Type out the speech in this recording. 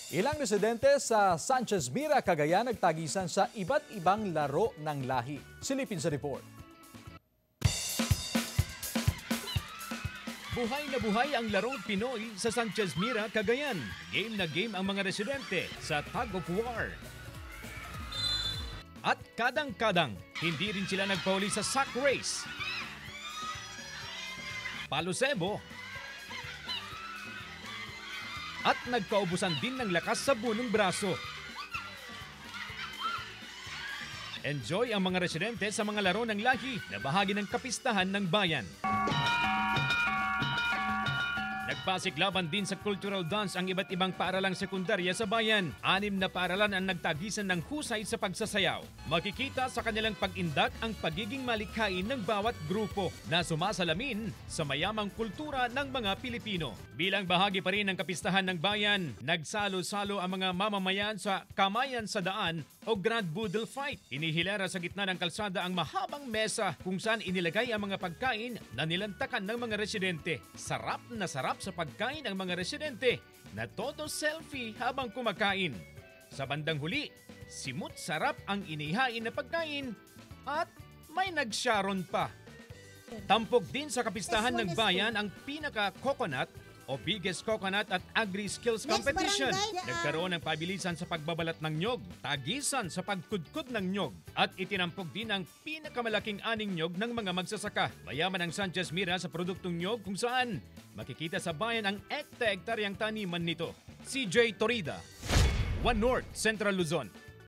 Ilang residente sa Sanchez Mira, Cagayan nagtagisan sa iba't ibang laro ng lahi. Silipin sa report. Buhay na buhay ang larong Pinoy sa Sanchez Mira, Cagayan. Game na game ang mga residente sa tug of war. At kadang-kadang, hindi rin sila nagpauli sa sack race, palusebo, at nagkaubusan din ng lakas sa bunong braso. Enjoy ang mga residente sa mga laro ng lahi na bahagi ng kapistahan ng bayan. Nagpasiklaban din sa cultural dance ang iba't ibang paaralang sekundarya sa bayan. 6 na paaralan ang nagtagisan ng husay sa pagsasayaw. Makikita sa kanilang pag-indak ang pagiging malikhain ng bawat grupo na sumasalamin sa mayamang kultura ng mga Pilipino. Bilang bahagi pa rin ng kapistahan ng bayan, nagsalo-salo ang mga mamamayan sa Kamayan sa Daan o Grand Boodle Fight. Inihilera sa gitna ng kalsada ang mahabang mesa kung saan inilagay ang mga pagkain na nilantakan ng mga residente. Sarap na sarap sa pagkain ang mga residente na todo selfie habang kumakain. Sa bandang huli, simut sarap ang inihain na pagkain at may nagsharon pa. Tampok din sa kapistahan ng bayan ang pinaka-coconut o biggest coconut at agri-skills competition. Nagkaroon ng pabilisan sa pagbabalat ng nyog, tagisan sa pagkudkod ng nyog, at itinampok din ang pinakamalaking aning nyog ng mga magsasaka. Mayaman ang Sanchez Mira sa produktong nyog kung saan makikita sa bayan ang ekta-ektaryang taniman nito. CJ Torida, One North, Central Luzon.